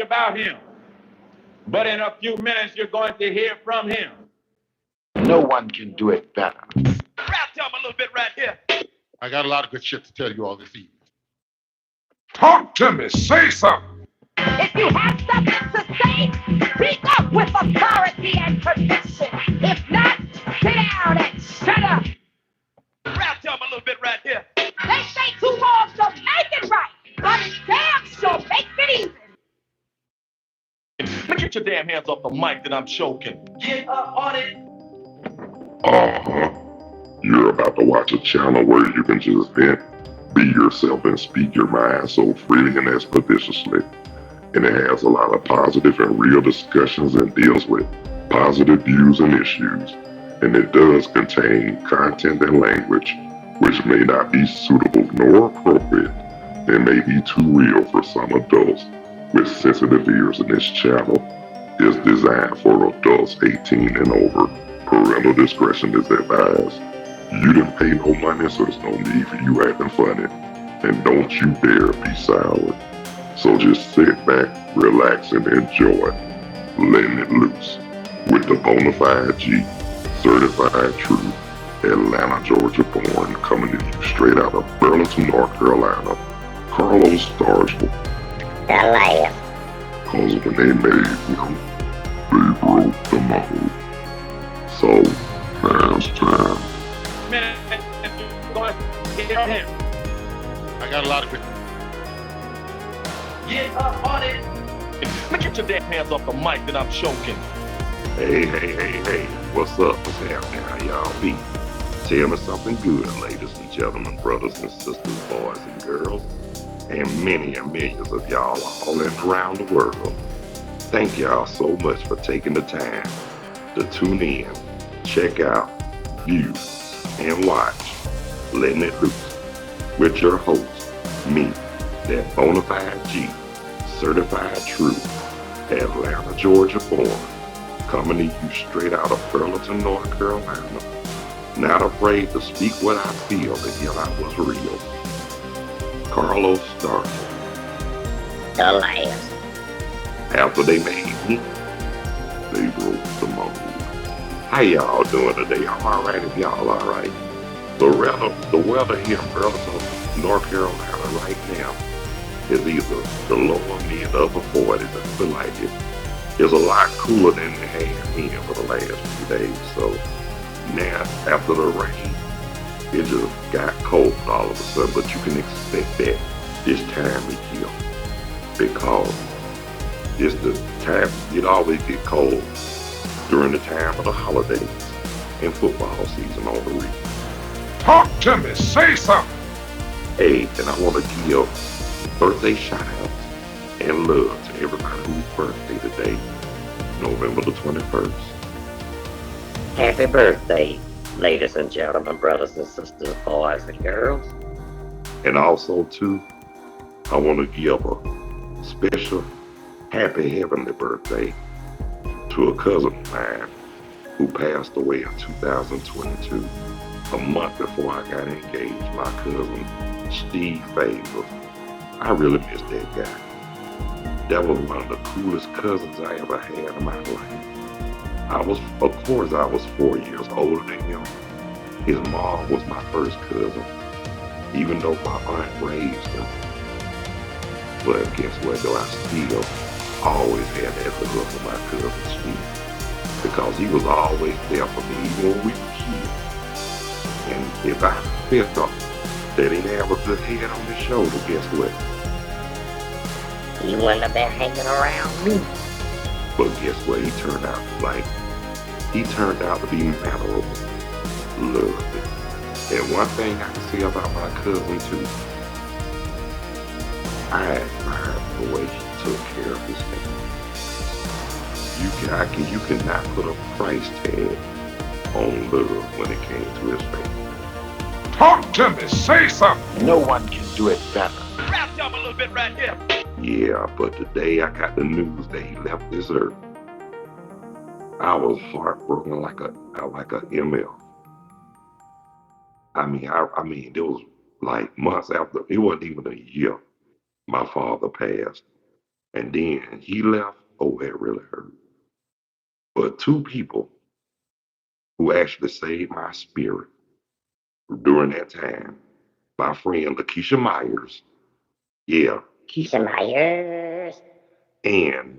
about him. But in a few minutes, you're going to hear from him. No one can do it better. Rap to him a little bit right here. I got a lot of good shit to tell you all this evening. Talk to me. Say something. If you have something to say, speak up with authority and conviction. If not, sit down and shut up. Rap to him a little bit right here. They say two wrongs don't make it right, but damn sure makes it even. Look at your damn hands off the mic that I'm choking. Get up on it. Uh-huh. You're about to watch a channel where you can just vent, be yourself, and speak your mind so freely and expeditiously. And it has a lot of positive and real discussions and deals with positive views and issues. And it does contain content and language which may not be suitable nor appropriate and may be too real for some adults with sensitive ears. And this channel is designed for adults 18 and over. Parental discretion is advised. You didn't pay no money, so there's no need for you acting funny. And don't you dare be sour. So just sit back, relax, and enjoy letting it loose with the Bonafide G, certified true, Atlanta, Georgia born, coming to you straight out of Burlington, North Carolina, Carlos Stargell. LA. Cause when they made him, they broke the mold. So, now's time. Man, you're going to hear him. I got a lot of good. Get up on it. Look at your damn hands off the mic that I'm choking. Hey, what's up? What's happening? How y'all be? Tell me something good, ladies and gentlemen, brothers and sisters, boys and girls, and many and millions of y'all all in around the world. Thank y'all so much for taking the time to tune in, check out, view, and watch Letting It Loose with your host, me, that Bonafide G, certified true, Atlanta, Georgia born, coming to you straight out of Burlington, North Carolina. Not afraid to speak what I feel, and yet I was real. Carlos Stargell. The last. After they made me, they broke the mold. How y'all doing today? I'm alright if y'all alright. The weather here in Burlington, North Carolina right now is either the lower mid upper 40s. I feel like it is a lot cooler than it has been for the last few days. So now after the rain, it just got cold all of a sudden. But you can expect that this time of year because it's the time it always get cold during the time of the holidays and football season on the week. Talk to me, say something. Hey, and I want to give birthday shout-outs and love to everybody whose birthday today, November the 21st. Happy birthday, ladies and gentlemen, brothers and sisters, boys and girls. And also, too, I want to give a special happy heavenly birthday to a cousin of mine who passed away in 2022, a month before I got engaged, my cousin, Steve Favor. I really miss that guy. That was one of the coolest cousins I ever had in my life. Of course, I was 4 years older than him. His mom was my first cousin, even though my aunt raised him. But guess what, though, I still always had that love for my cousin Steve, because he was always there for me, even when we were kids. And if I felt that he didn't have a good head on his shoulder, guess what? He wouldn't have been hanging around me. But guess what? He turned out to be mannerable, loved it. And one thing I can say about my cousin too, I admired the way he took care of his family. You cannot put a price tag on love when it came to his family. Talk to me, say something. No one can do it better. Rap to him a little bit right here. Yeah, but today I got the news that he left this earth. I was heartbroken like a ML. I mean, it was like months after. It wasn't even a year. My father passed, And then he left. Oh, it really hurt. But two people who actually saved my spirit during that time, my friend Lakeisha Myers, yeah, Keisha Myers. and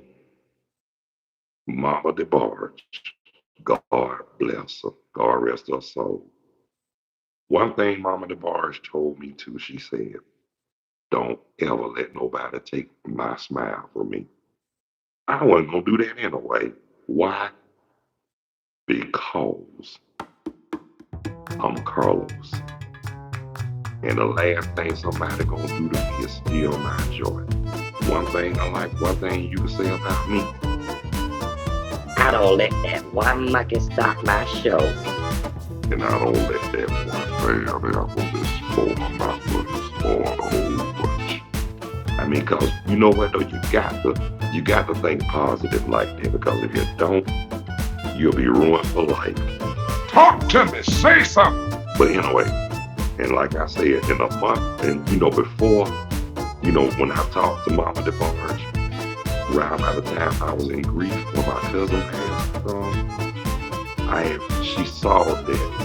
Mama DeBarge. God bless her. God rest her soul. One thing Mama DeBarge told me too, she said, don't ever let nobody take my smile from me. I wasn't gonna do that anyway. Why? Because I'm Carlos. And the last thing somebody gonna do to me is steal my joy. One thing I like, one thing you can say about me, I don't let that one monkey stop my show. and I don't let that one bad apple spoil my bunch or the whole bunch. I mean, cause you know what though, you got to think positive like that, because if you don't, you'll be ruined for life. Talk to me. Say something. But anyway, and like I said, in a month, and before, when I talked to Mama DeBarge, around by the time I was in grief when my cousin passed on, she saw that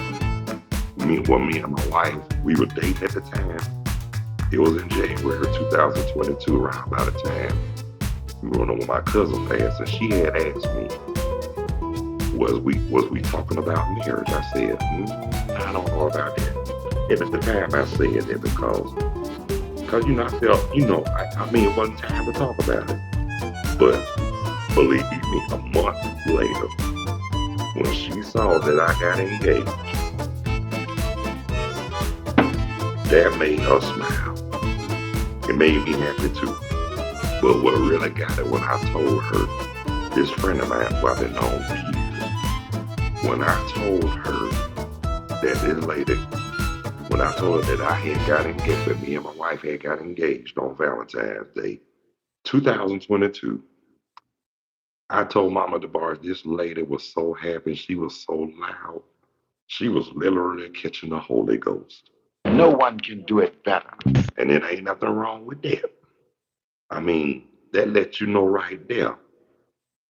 me and my wife, we were dating at the time. It was in January 2022, around by the time when my cousin passed, and she had asked me, was we talking about marriage? I said, I don't know about that. And at the time I said that because I felt, I mean, it wasn't time to talk about it. But believe me, a month later, when she saw that I got engaged, that made her smile. It made me happy too. But what really got it, when I told her, this friend of mine who I've been known for years, when I told her that this lady, when I told her that I had got engaged, that me and my wife had got engaged on Valentine's Day, 2022, I told Mama DeBarge this lady was so happy, she was so loud, she was literally catching the Holy Ghost. No one can do it better. And it ain't nothing wrong with that. I mean, that lets you know right there.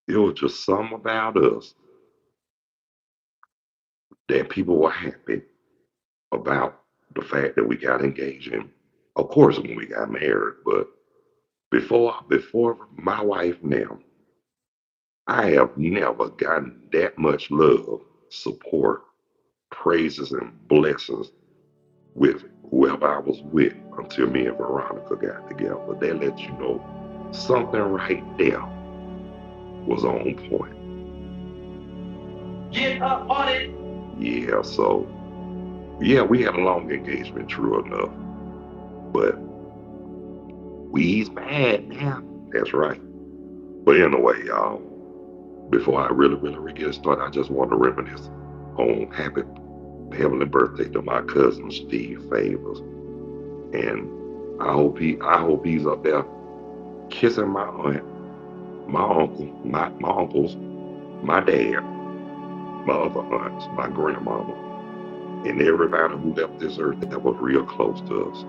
It was just something about us that people were happy about the fact that we got engaged. And of course, when we got married, but before my wife now, I have never gotten that much love, support, praises, and blessings with whoever I was with until me and Veronica got together. That lets you know something right there was on point. Get up on it. Yeah, so, yeah, we had a long engagement, true enough. But we's mad now. That's right. But anyway, y'all, before I really get started, I just want to reminisce on happy heavenly birthday to my cousin Steve Favors. And I hope he's up there kissing my aunt, my uncle, my uncles, my dad, my other aunts, my grandmama, and everybody who left this earth that was real close to us.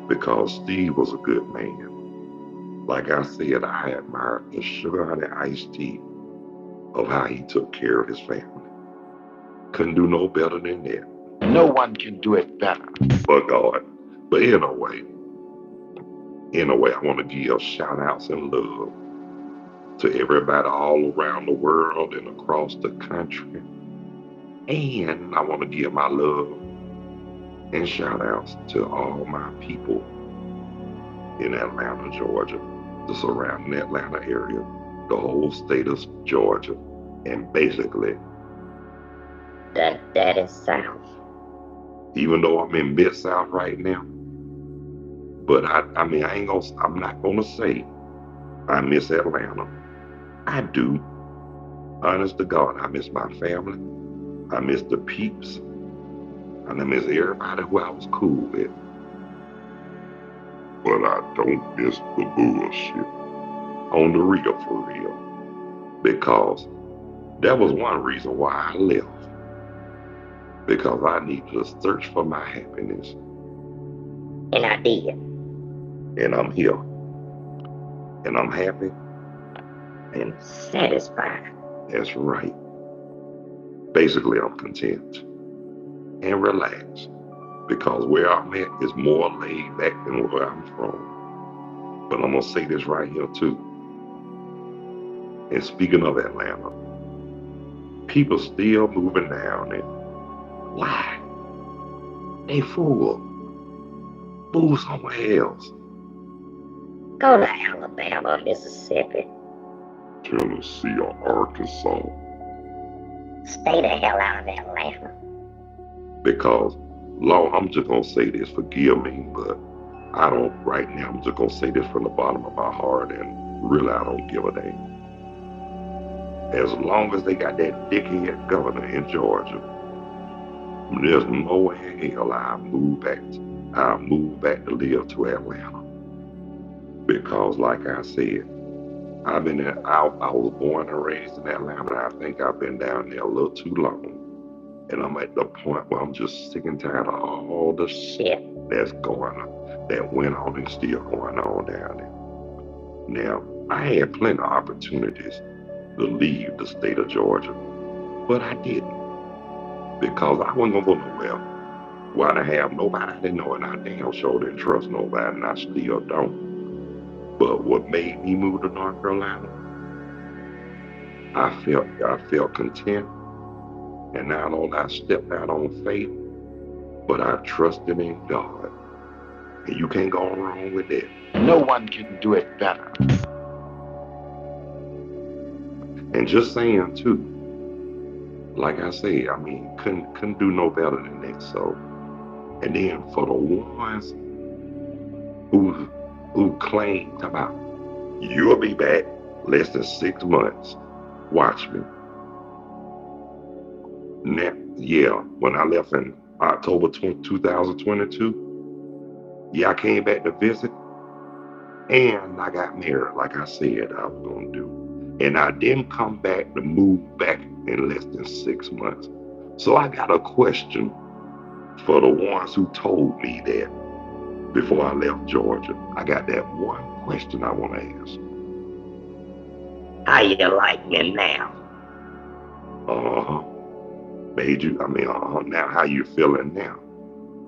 Because Steve was a good man. Like I said, I admire the sugar honey iced tea of how he took care of his family. Couldn't do no better than that. No one can do it better. But God. But anyway, I want to give shout outs and love to everybody all around the world and across the country. And I want to give my love and shout outs to all my people in Atlanta, Georgia, the surrounding Atlanta area, the whole state of Georgia, and basically That is South. even though I'm in Mid-South right now, but I'm not gonna say I miss Atlanta. I do. Honest to God, I miss my family. I miss the peeps. And I miss everybody who I was cool with. But I don't miss the bullshit. On the real, for real. Because that was one reason why I left. Because I needed to search for my happiness. And I did. And I'm here. and I'm happy. And satisfied. That's right. Basically, I'm content and relaxed because where I'm at is more laid back than where I'm from. But I'm gonna say this right here too. And speaking of Atlanta, people still moving down there. Why? They full. Move somewhere else. Go to Alabama, Mississippi. Tennessee or Arkansas. Stay the hell out of Atlanta. Because, Lord, I'm just gonna say this, forgive me, but I don't right now. I'm just gonna say this from the bottom of my heart, and really I don't give a damn. As long as they got that dickhead governor in Georgia, there's no way in hell I'll move back to live to Atlanta. Because like I said, I was born and raised in Atlanta. I think I've been down there a little too long. And I'm at the point where I'm just sick and tired of all the shit that went on and still going on down there. Now, I had plenty of opportunities to leave the state of Georgia, but I didn't. Because I wasn't gonna go nowhere. Why to have nobody I didn't know, and I damn sure didn't trust nobody, and I still don't. But what made me move to North Carolina, I felt content, and not only I stepped out on faith, but I trusted in God. And you can't go wrong with that. No one can do it better. And just saying too, like I said, I mean, couldn't do no better than that. So, and then for the ones who claimed about you'll be back less than 6 months, watch me. Now, yeah, when I left in October 2022, yeah, I came back to visit, and I got married, like I said I was gonna do. And I didn't come back to move back in less than 6 months. So I got a question for the ones who told me that before I left Georgia. I got that one question I want to ask. How you like me now? Uh-huh. Now how you feeling now?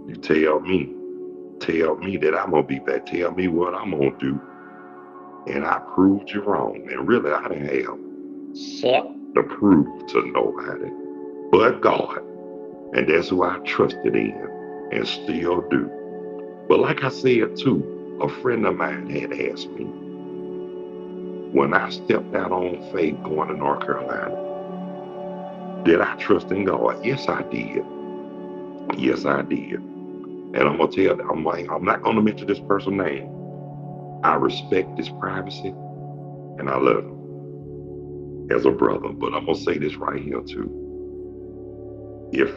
You tell me that I'm gonna be back. Tell me what I'm gonna do. And I proved you wrong. And really, I didn't have Shit. to prove to nobody but God. And that's who I trusted in and still do. But like I said too, a friend of mine had asked me, when I stepped out on faith going to North Carolina, did I trust in God? Yes, I did. Yes, I did. And I'm gonna tell you, I'm not gonna mention this person's name. I respect his privacy and I love him as a brother. But I'm gonna say this right here too. Yes,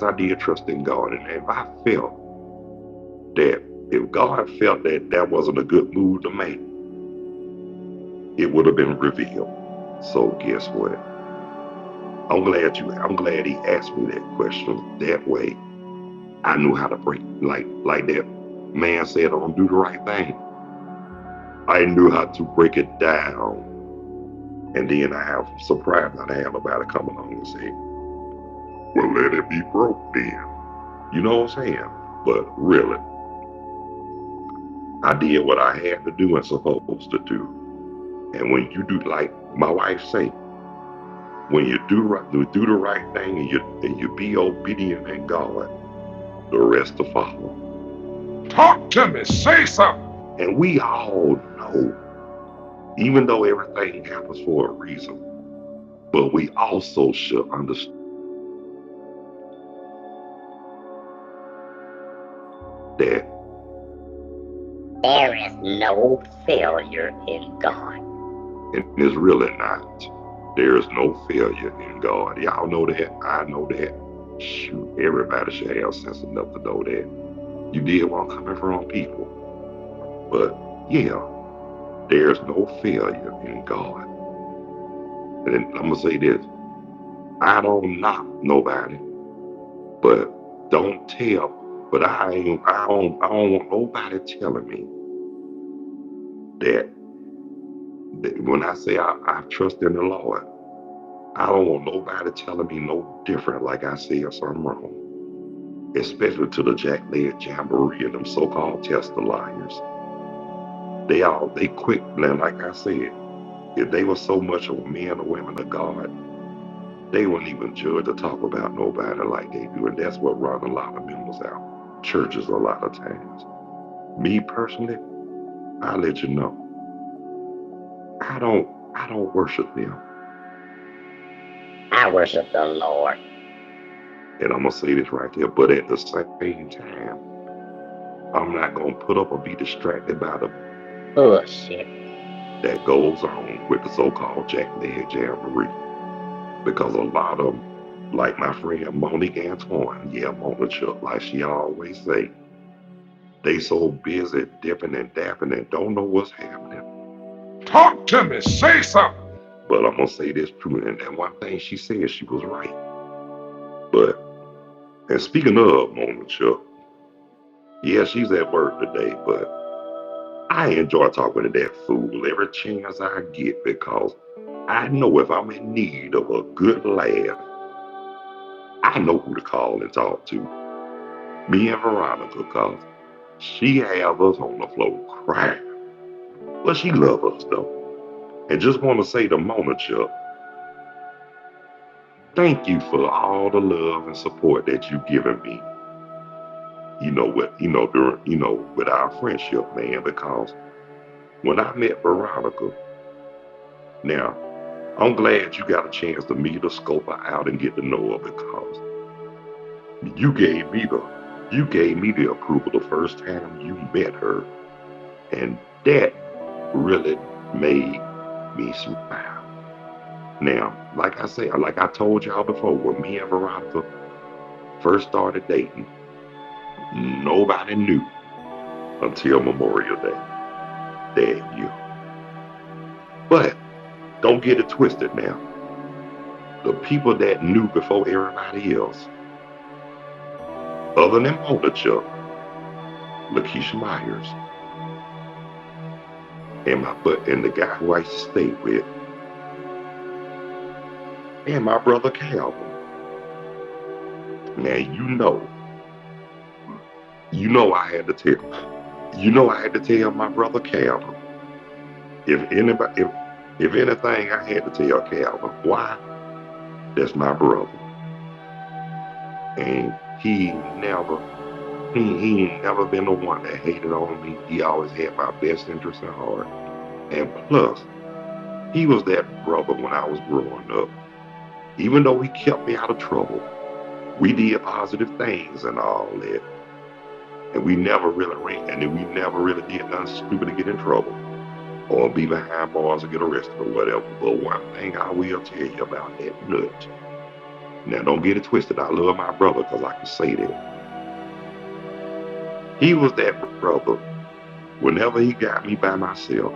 I did trust in God, and if I felt that if God felt that that wasn't a good move to make, it would have been revealed. So guess what? I'm glad he asked me that question. That way, I knew how to break, like that man said, "Don't do the right thing." I knew how to break it down, and then I have surprised not to have nobody come along and say, "Well, let it be broke then." You know what I'm saying? But really, I did what I had to do and supposed to do. And when you do, like my wife say, when you do the right thing and you be obedient in God, the rest will follow. Talk to me. Say something. And we all know, even though everything happens for a reason, but we also should understand that There is no failure in God. and it's really not. There is no failure in God. Y'all know that. I know that. Shoot, everybody should have sense enough to know that. You did want coming from people. But yeah, there's no failure in God. And then I'm gonna say this. I don't knock nobody, but don't tell. But I don't want nobody telling me that, when I say I trust in the Lord, I don't want nobody telling me no different like I said something wrong. Especially to the Jack-Legged Jamboree and them so-called Tesla liars. They quick, now like I said, if they were so much of men or women of God, they wouldn't even judge or talk about nobody like they do. And that's what run a lot of members out. Churches a lot of times. Me personally, I let you know. I don't worship them. I worship the Lord. And I'm gonna say this right there, but at the same time, I'm not gonna put up or be distracted by the Bullshit. that goes on with the so-called Jack-Legged Jamboree. Because a lot of them, like my friend Monique Antoine, yeah, Mona Chuck, like she always say, they so busy dipping and dapping and don't know what's happening. Talk to me. Say something. But I'm gonna say this true, and that one thing she said, she was right. But, and speaking of Mona Chuck, yeah, she's at work today, but I enjoy talking to that fool every chance I get because I know if I'm in need of a good laugh, I know who to call and talk to. Me and Veronica, cause she have us on the floor crying. But she love us though. And just want to say to Mona Chuck, thank you for all the love and support that you've given me. With our friendship, man, because when I met Veronica, now I'm glad you got a chance to meet her, scope her out, and get to know her because you gave me the approval the first time you met her, and that really made me smile. Now, like I said, like I told y'all before, when me and Veronica first started dating, nobody knew until Memorial Day that year. But don't get it twisted now. The people that knew before everybody else, other than Mona Chuck, Lakeisha Myers, and the guy who I used to stay with, and my brother Calvin. Now I had to tell my brother Calvin. If anything, I had to tell Calvin. Why? That's my brother. And he ain't never been the one that hated on me. He always had my best interest at heart. And plus, he was that brother when I was growing up. Even though he kept me out of trouble, we did positive things and all that. And we never really did nothing stupid to get in trouble or be behind bars or get arrested or whatever. But one thing I will tell you about that nut. Now don't get it twisted. I love my brother because I can say that. He was that brother. Whenever he got me by myself,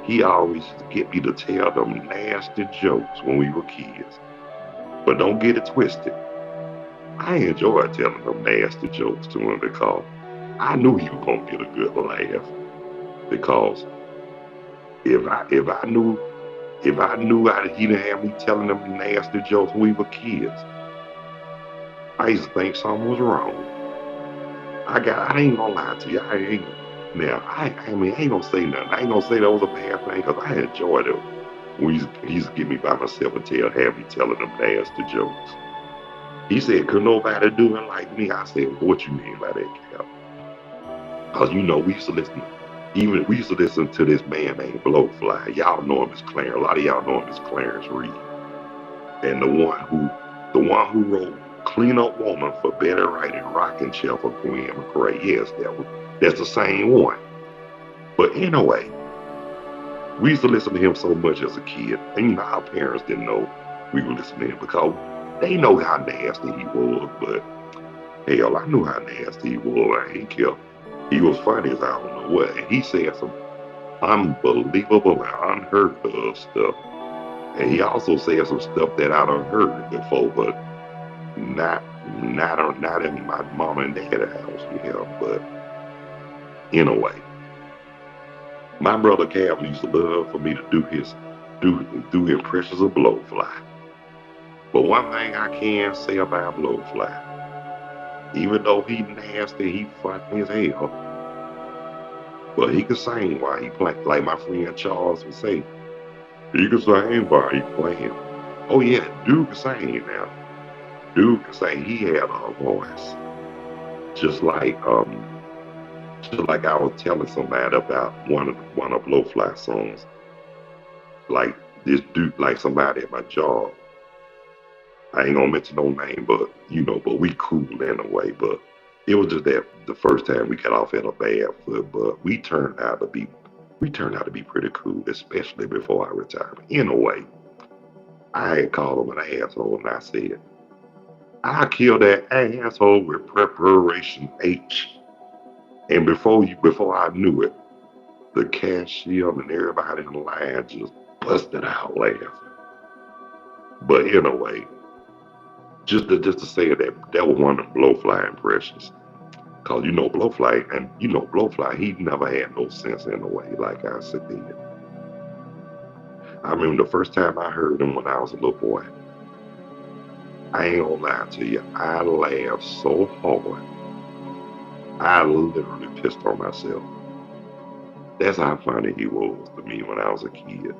he always used to get me to tell them nasty jokes when we were kids. But don't get it twisted. I enjoyed telling them nasty jokes to him because I knew he was gonna get a good laugh. Because if I knew he didn't have me telling them nasty jokes when we were kids, I used to think something was wrong. I ain't gonna lie to you. I ain't gonna say nothing. I ain't gonna say that was a bad thing because I enjoyed it when he used to get me by myself and have me telling them nasty jokes. He said, could nobody do it like me? I said, what you mean by that, Cal? Because we used to listen to this man named Blowfly. Y'all know him as Clarence. A lot of y'all know him as Clarence Reed. And the one who wrote Clean Up Woman for Betty Wright and Rockin' Chair for Gwen McCrae. Yes, that's the same one. But anyway, we used to listen to him so much as a kid. And our parents didn't know we were listening to him because they know how nasty he was. But hell, I knew how nasty he was. I ain't care. He was funny as I don't know what. And he said some unbelievable and unheard of stuff. And he also said some stuff that I done heard before, but not in my mom and dad's house, yeah. But anyway, My brother Cam used to love for me to do impressions of Blowfly. But one thing I can say about Blowfly, even though he nasty, he funny as hell, but he could sing while he playing. Like my friend Charles would say, he could sing while he playing. Oh yeah, dude could sing now. Dude could sing. He had a voice, just like I was telling somebody about one of Blowfly songs. Like this dude, like somebody at my job. I ain't gonna mention no name, but but we cool in a way. But it was just that the first time we got off at a bad foot, but we turned out to be pretty cool, especially before our retirement. In a way, I had called him an asshole, and I said, "I killed that asshole with preparation H." And before I knew it, the cashier and everybody in the line just busted out laughing. But in a way, just to say that was one of the Blowfly impressions. Cause Blowfly, he never had no sense in a way, like I said. I remember the first time I heard him when I was a little boy. I ain't gonna lie to you, I laughed so hard, I literally pissed on myself. That's how funny he was to me when I was a kid.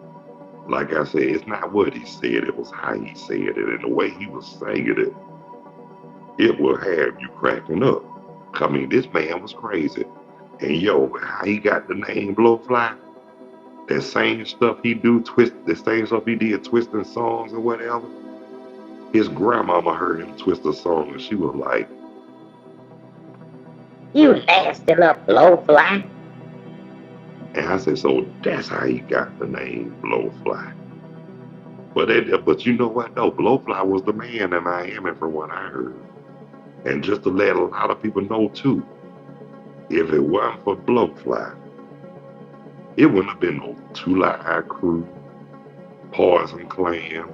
Like I said, it's not what he said, it was how he said it, and the way he was saying it, it will have you cracking up. I mean, this man was crazy. And how he got the name Blowfly, that same stuff he do, the same stuff he did, twisting songs or whatever. His grandmama heard him twist a song and she was like, You nasty little blowfly. and I said, so that's how he got the name Blowfly. But you know what though? Blowfly was the man in Miami from what I heard. And just to let a lot of people know too, if it wasn't for Blowfly, it wouldn't have been no 2 Live Crew, Poison Clan.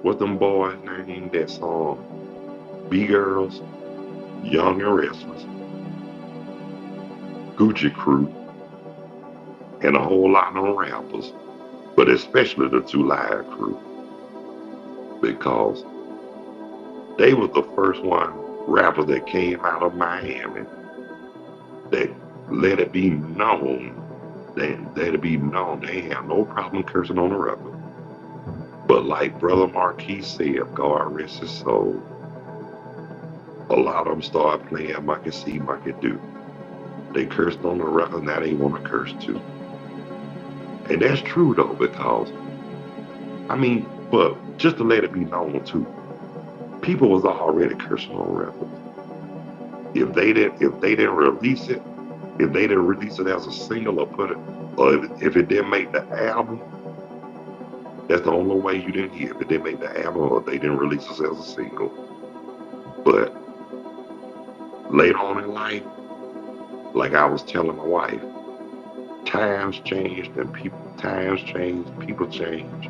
What them boys named that song? B-Girls, Young and Restless, Gucci Crew, and a whole lot of rappers, but especially the 2 Live Crew, because they was the first one rappers that came out of Miami that let it be known, they ain't have no problem cursing on the record. But like Brother Marquis said, God rest his soul, a lot of them started playing Monkey See, Monkey Do. They cursed on the record, now they want to curse too. And that's true though, because but just to let it be known too, people was already cursing on records. If they didn't release it, if they didn't release it as a single or if it didn't make the album, that's the only way you didn't hear it. If it didn't make the album or they didn't release it as a single. But later on in life, like I was telling my wife, times changed, people change,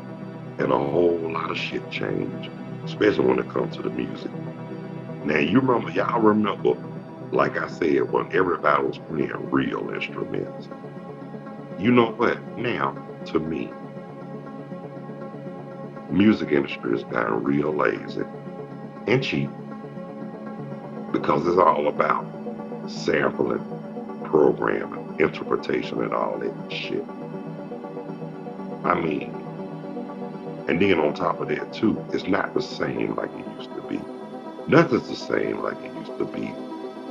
and a whole lot of shit changed, especially when it comes to the music. Now y'all remember, like I said, when everybody was playing real instruments. You know what? Now, to me, music industry has gotten real lazy and cheap because it's all about sampling, programming, interpretation, and all that shit. And then on top of that too, it's not the same like it used to be. Nothing's the same like it used to be.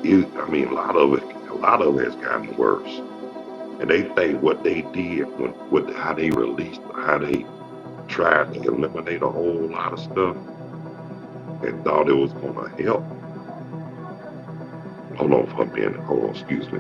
A lot of it has gotten worse. And they think what they did, how they released, how they tried to eliminate a whole lot of stuff and thought it was going to help. Hold on for a minute. Hold on, excuse me.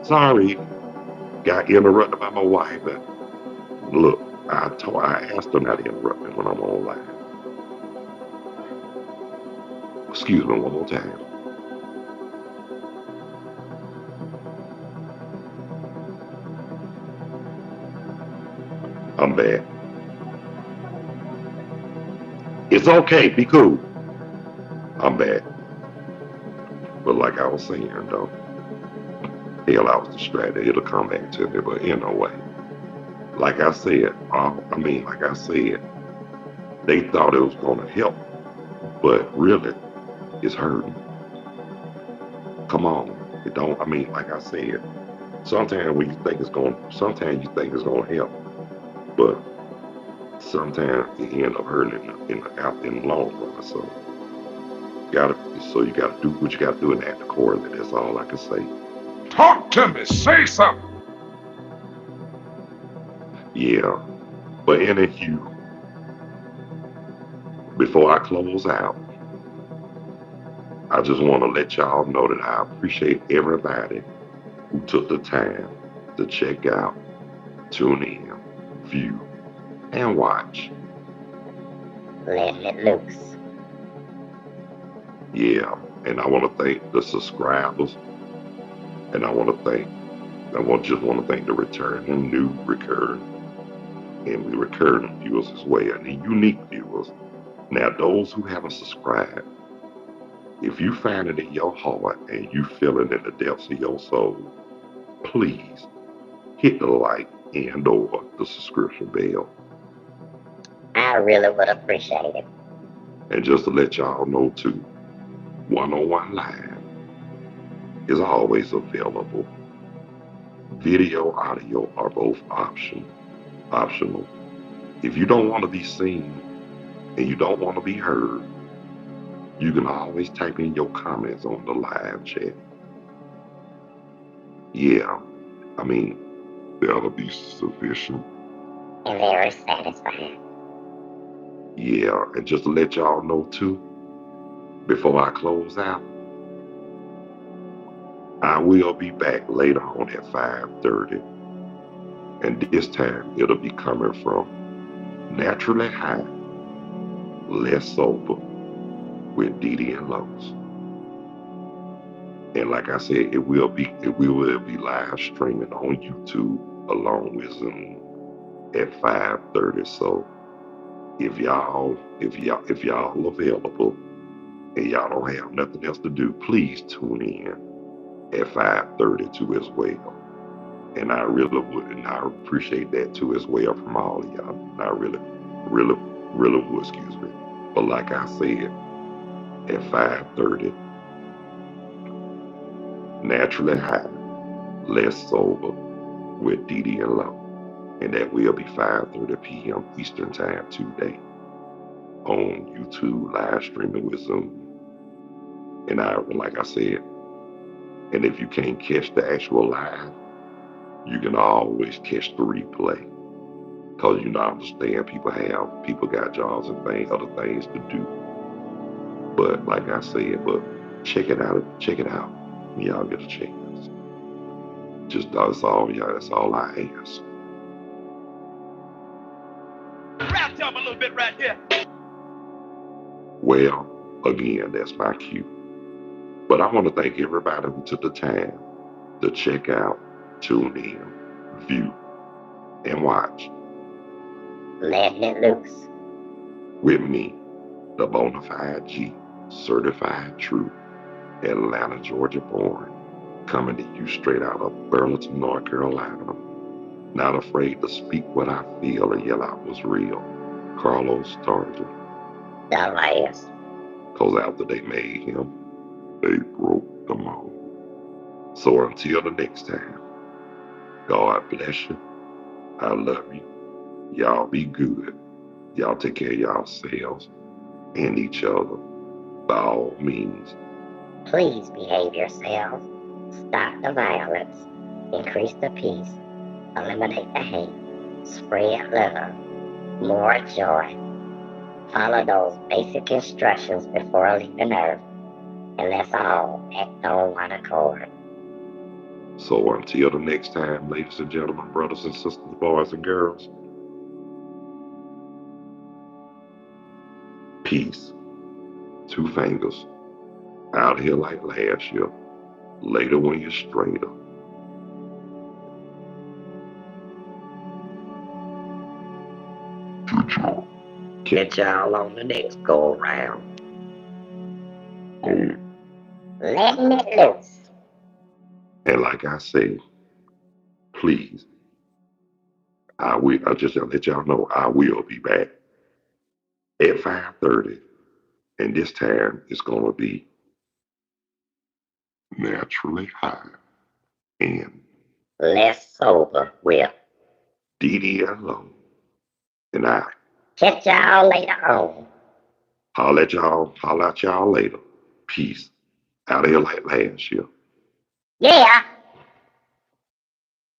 Sorry, got interrupted by my wife. Look, I asked her not to interrupt me when I'm online. Excuse me one more time. I'm back. It's okay, be cool. I'm back. But like I was saying though, hell, I was distracted. It'll come back to me, but in a way. Like I said, like I said, they thought it was gonna help, but really, it's hurting. Come on. It don't, like I said, sometimes you think it's gonna help, but sometimes it end up hurting in the long run. You gotta do what you gotta do and act accordingly. That's all I can say. Talk to me. Say something. Yeah. But any hue, before I close out, I just want to let y'all know that I appreciate everybody who took the time to check out, tune in, view, and watch. Letting it loose. Yeah, and I want to thank the subscribers, and I just want to thank the returning, recurring viewers as well, and the unique viewers. Now, those who haven't subscribed, if you find it in your heart and you feel it in the depths of your soul, please hit the like and or the subscription bell. I really would appreciate it. And just to let y'all know too, 101 Live is always available. Video, audio are both optional. If you don't want to be seen and you don't want to be heard, you can always type in your comments on the live chat. Yeah, that'll be sufficient. And very satisfying. Yeah, and just to let y'all know too, before I close out, I will be back later on at 5:30. And this time it'll be coming from Naturally High, Less Sober with Didi and Lowe's. And like I said, it will be live streaming on YouTube along with Zoom at 5:30. So if y'all available and y'all don't have nothing else to do, please tune in at 5:30 too as well. And I really would, and I appreciate that too as well from all of y'all. And I really would, excuse me. But like I said, at 5:30, Naturally High, Less Sober with Didi and Low. And that will be 5:30 p.m. Eastern Time today on YouTube live streaming with Zoom. And like I said, and if you can't catch the actual live, you can always catch the replay. Cause I understand people got jobs and other things to do. But like I said, check it out when y'all get a chance. Just that's all I ask. Rap to him a little bit right here. Well, again, that's my cue. But I want to thank everybody who took the time to check out, tune in, view, and watch. Letting it loose. With me, the Bonafide G, certified true, Atlanta, Georgia born, coming to you straight out of Burlington, North Carolina. Not afraid to speak what I feel and yell out what's real. Carlos Starger. The last. Cause after they made him, they broke them all. So until the next time, God bless you. I love you. Y'all be good. Y'all take care of yourselves and each other by all means. Please behave yourselves. Stop the violence. Increase the peace. Eliminate the hate. Spread love. More joy. Follow those basic instructions before leaving Earth. And let's all act on one accord. So until the next time, ladies and gentlemen, brothers and sisters, boys and girls, Peace. 2 fingers. Out here like last year. Later when you're straighter. Catch y'all on the next go around. Oh, Letting it loose. and like I say, please, I just to let y'all know I will be back at 5:30. And this time it's gonna be naturally high and Less sober with. DDLO. And I Catch y'all later on. holler at y'all later. Peace. Out of here like last year. Yeah.